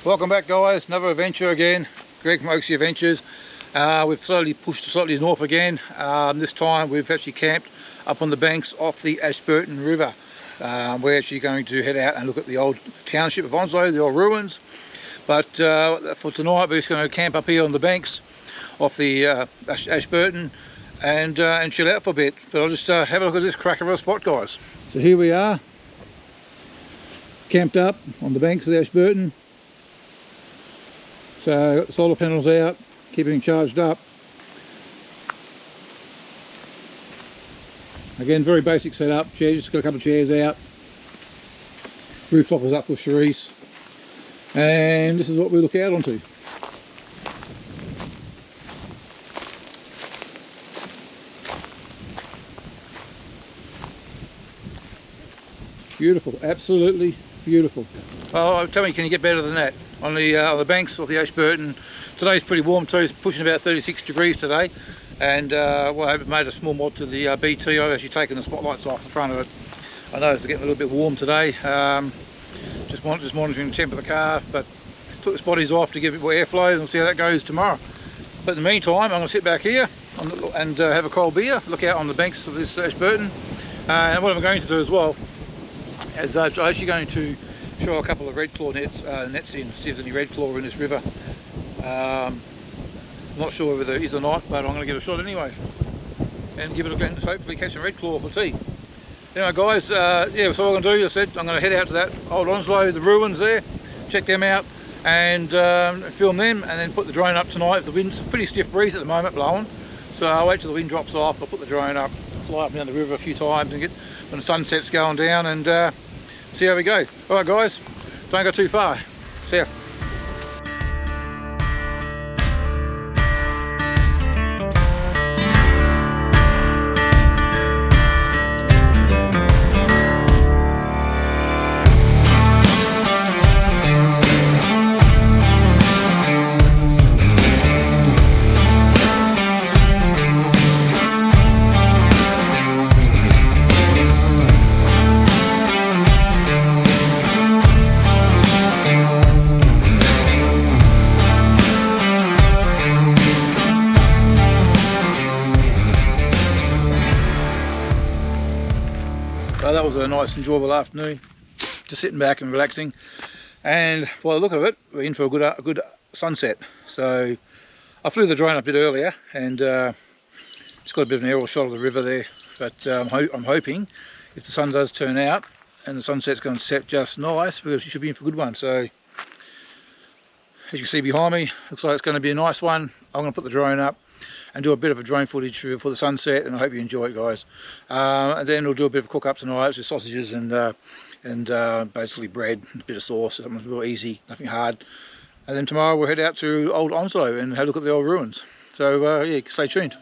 Welcome back, guys. Another adventure again. Greg from Oakesy Adventures. We've slowly pushed slightly north again. This time we've actually camped up on the banks off the Ashburton River. We're actually going to head out and look at the old township of Onslow, the old ruins. But for tonight we're just going to camp up here on the banks off the Ashburton and chill out for a bit. But I'll just have a look at this cracker of a spot, guys. So here we are, camped up on the banks of the Ashburton. So got the solar panels out, keeping charged up. Again, very basic setup. Chairs, just got a couple of chairs out. Rooftop is up for Charisse. And this is what we look out onto. Beautiful, absolutely beautiful. Oh, tell me, can you get better than that? On the banks of the Ashburton. Today's pretty warm too, it's pushing about 36 degrees today. And well, I've made a small mod to the BT. I've actually taken the spotlights off the front of it. I know it's getting a little bit warm today. Just monitoring the temp of the car, but took the spotties off to give it more airflow, and we'll see how that goes tomorrow. But in the meantime, I'm going to sit back here and have a cold beer, look out on the banks of this Ashburton. And what I'm going to do as well is I'm actually going to show a couple of red claw nets in, see if there's any red claw in this river. I'm not sure whether there is or not, but I'm going to give it a shot anyway and give it a go and hopefully catch some red claw for tea. Anyway, guys, yeah, so what I'm going to do, I said I'm going to head out to that old Onslow, the ruins there, check them out and film them, and then put the drone up tonight. The wind's a pretty stiff breeze at the moment blowing, so I'll wait till the wind drops off. I'll put the drone up, fly up down the river a few times and get when the sunset's going down and see how we go. Alright guys, don't go too far. See ya. That was a nice enjoyable afternoon, just sitting back and relaxing, and by the look of it we're in for a good sunset. So I flew the drone up a bit earlier and it's got a bit of an aerial shot of the river there, but I'm hoping if the sun does turn out and the sunset's going to set just nice, we should be in for a good one. So as you can see behind me, looks like it's going to be a nice one. I'm going to put the drone up and do a bit of a drone footage for the sunset, and I hope you enjoy it, guys. And then we'll do a bit of a cook up tonight, just sausages and basically bread, a bit of sauce, something real easy, nothing hard. And then tomorrow we'll head out to old Onslow and have a look at the old ruins. So yeah, stay tuned.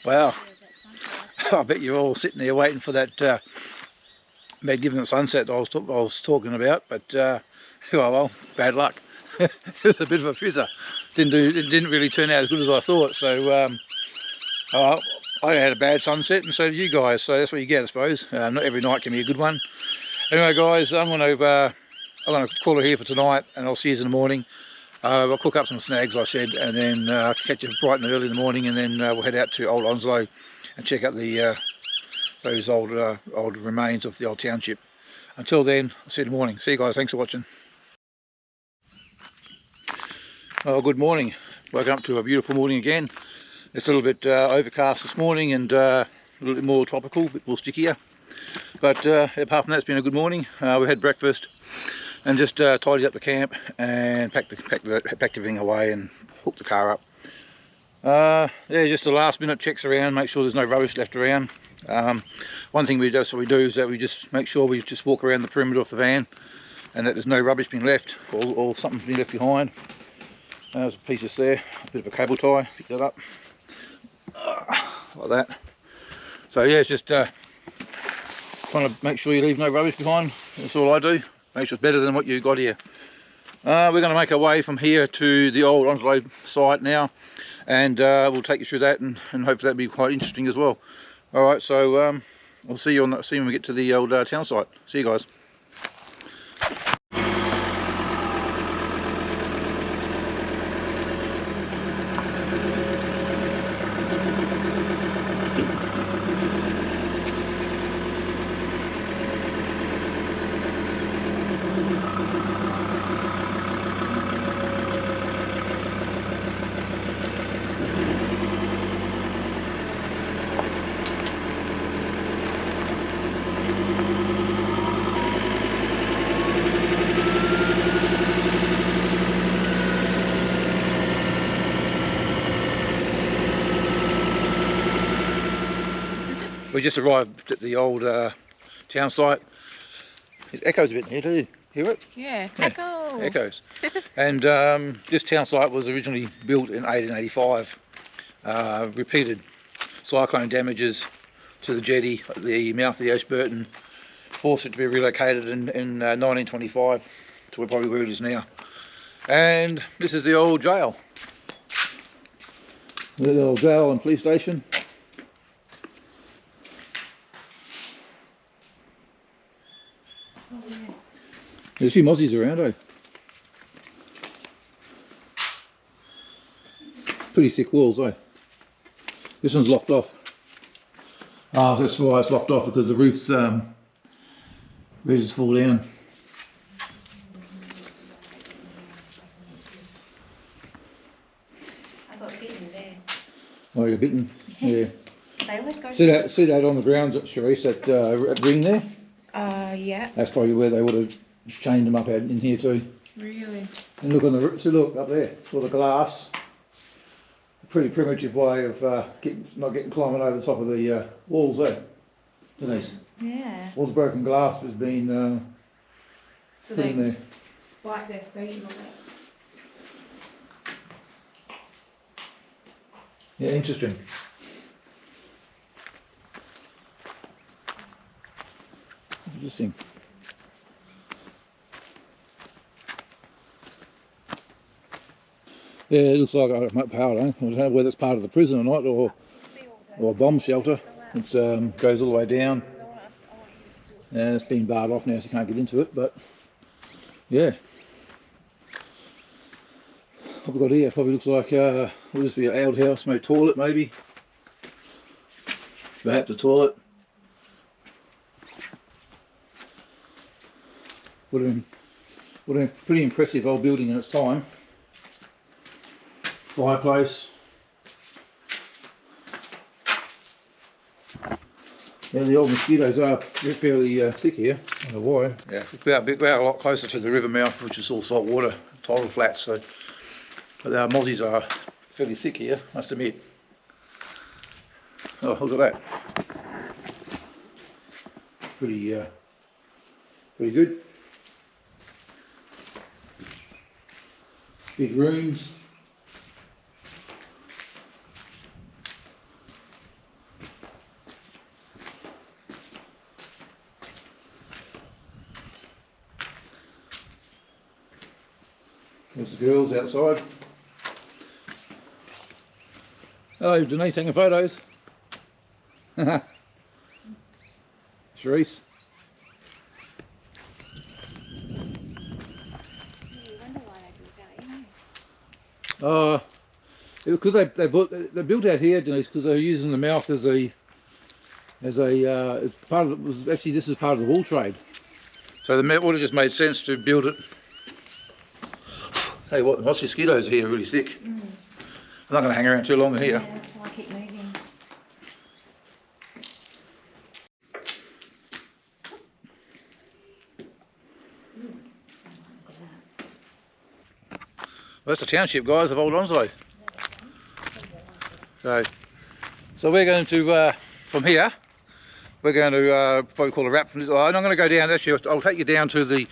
Wow, I bet you're all sitting there waiting for that magnificent sunset that I was talking about, but well, bad luck. It was a bit of a fizzer. It didn't really turn out as good as I thought. So I had a bad sunset, and so did you guys. So that's what you get, I suppose. Not every night can be a good one. Anyway, guys, I'm going to call it here for tonight, and I'll see you in the morning. I'll cook up some snags, I said, and then catch you bright and early in the morning, and then we'll head out to old Onslow and check out the those old remains of the old township. Until then, I'll see you in the morning. See you guys, thanks for watching. Well, good morning. Woken up to a beautiful morning again. It's a little bit overcast this morning and a little bit more tropical, a bit more stickier. But apart from that, it's been a good morning. We had breakfast and just tidied up the camp and packed everything away and hooked the car up. Yeah, just the last minute checks around, make sure there's no rubbish left around. One thing we do is that we just make sure we just walk around the perimeter of the van and that there's no rubbish being left or something's been left behind. There's a piece just there, a bit of a cable tie, pick that up like that. So yeah, it's just trying to make sure you leave no rubbish behind. That's all I do. Make sure it's better than what you got here. We're going to make our way from here to the old Onslow site now, and we'll take you through that, and hopefully that'll be quite interesting as well. All right, so we'll see you when we get to the old town site. See you guys. We just arrived at the old town site. It echoes a bit in here, do you hear it? Yeah, echo. Echoes. And this town site was originally built in 1885. Repeated cyclone damages to the jetty at the mouth of the Ashburton forced it to be relocated in 1925 to probably where it is now. And this is the old jail. The old jail and police station. There's a few mozzies around, eh? Pretty thick walls, eh? This one's locked off. Ah, that's why it's locked off, because the roof's ready to fall down. I got bitten there. Oh, you're bitten? Yeah. They always go. See that on the ground, Charisse, that ring there? Yeah. That's probably where they would have chained them up in here too. Really? And look on the, see, look up there, all the glass. A pretty primitive way of not getting climbing over the top of the walls there, Denise. Yeah. All the broken glass has been So put they in there. spike their feet and all that. Yeah, interesting. Interesting. Yeah, it looks like a power. I don't know whether it's part of the prison or not, or a bomb shelter. It goes all the way down. Yeah, it's been barred off now, so you can't get into it. But yeah, what we've got here probably looks like will just be an outhouse, maybe toilet, maybe. Perhaps a toilet. Would have been a pretty impressive old building in its time. Fireplace. Yeah, the old mosquitoes are fairly thick here. I don't know why. Yeah, we're a lot closer to the river mouth, which is all salt water, tidal flats. So, but our mozzies are fairly thick here, must admit. Oh, look at that. Pretty good. Big rooms. There's the girls outside. Hello Denise, taking photos. Charisse. Because they built out here, Denise, because they were using the mouth as a it's part of it was actually this is part of the wool trade. So it would have just made sense to build it. Hey, what mosquitoes are here really thick. I'm not going to hang around too long here. Yeah, that's why I keep moving. Well, that's the township, guys, of Old Onslow. So we're going to, from here, we're going to probably call a wrap from this. I'm not going to go down. Actually, I'll take you down to the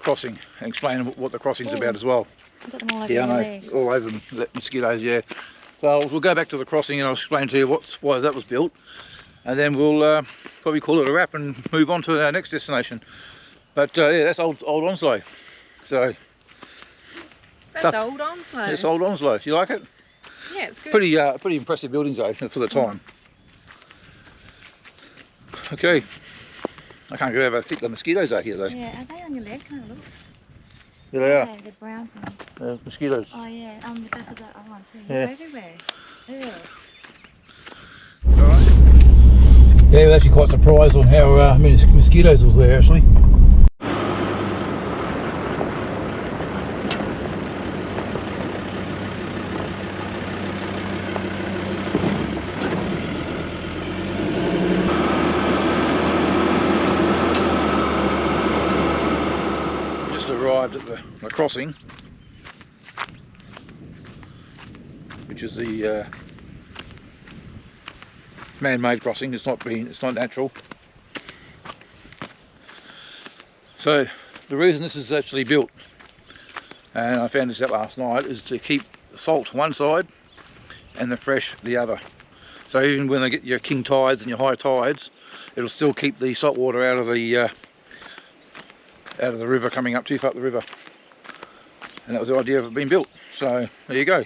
crossing and explain what the crossing's about as well. I've got them all over Yeah, I your know, legs. all over them, the mosquitoes. Yeah. So we'll go back to the crossing and I'll explain to you why that was built, and then we'll probably call it a wrap and move on to our next destination. But yeah, that's Old Onslow. So. That's Old Onslow. It's Old Onslow. Do you like it? Yeah, it's good. Pretty impressive buildings though for the time. Okay. I can't get over how thick the mosquitoes are here though. Yeah, are they on your leg? Can I look? Yeah, they are. Yeah, the brown ones. Mosquitoes. Oh yeah, the back of that one too. Yeah. They're everywhere. Ew. Alright. Yeah, we're actually quite surprised on how many mosquitoes was there actually. Arrived at the crossing, which is the man-made crossing. It's not natural. So the reason this is actually built, and I found this out last night, is to keep the salt one side and the fresh the other. So even when they get your king tides and your high tides, it'll still keep the salt water out of the river coming up too far up the river. And that was the idea of it being built. So there you go.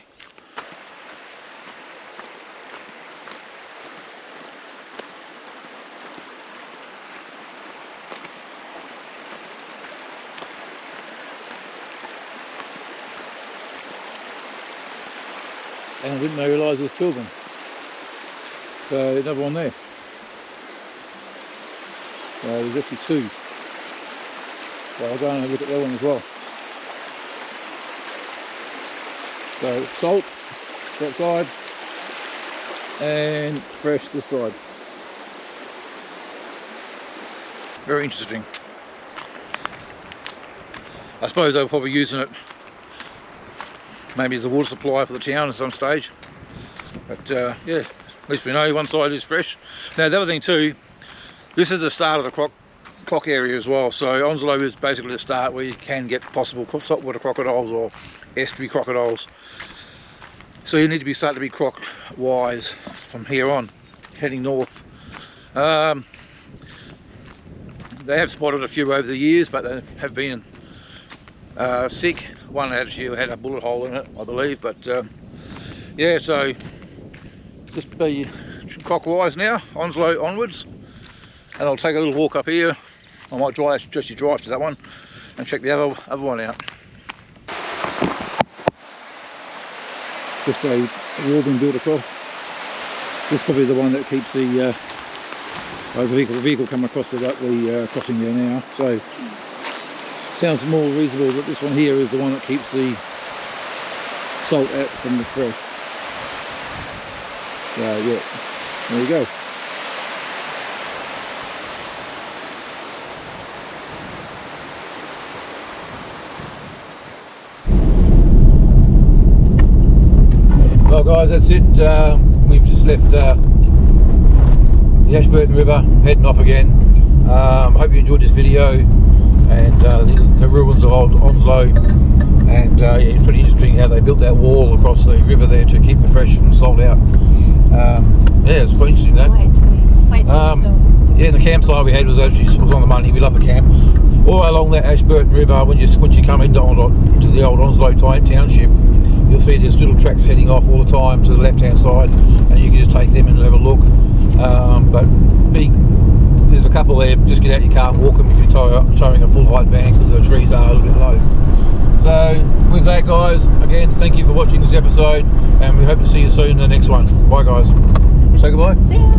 And I didn't realise there's two of them. So another one there. So there's actually two. So I'll go and have a look at that one as well. So salt that side and fresh this side. Very interesting. I suppose they were probably using it maybe as a water supply for the town at some stage. But yeah, at least we know one side is fresh. Now the other thing too, this is the start of the croc area as well. So Onslow is basically the start where you can get possible saltwater crocodiles or estuary crocodiles. So you need to be starting to be croc wise from here on, heading north. They have spotted a few over the years, but they have been sick. One actually had a bullet hole in it, I believe. But yeah, so just be croc wise now, Onslow onwards. And I'll take a little walk up here. I might actually drive to that one and check the other one out. Just a wall being built across. This is probably the one that keeps the vehicle coming across to the crossing there now. So sounds more reasonable that this one here is the one that keeps the salt out from the fresh. Yeah, there you go. Well guys, that's it. We've just left the Ashburton River, heading off again. Hope you enjoyed this video and the ruins of Old Onslow. And yeah, it's pretty interesting how they built that wall across the river there to keep the fresh and salt out. Yeah, it's quite interesting that. Wait till yeah, the campsite we had was on the money. We love the camp. All along that Ashburton River, once you come into the Old Onslow township, you'll see there's little tracks heading off all the time to the left hand side, and you can just take them and have a look. But there's a couple there, just get out your car and walk them if you're towing a full height van, because the trees are a little bit low. So with that guys, again thank you for watching this episode, and we hope to see you soon in the next one. Bye guys. Say goodbye. See ya.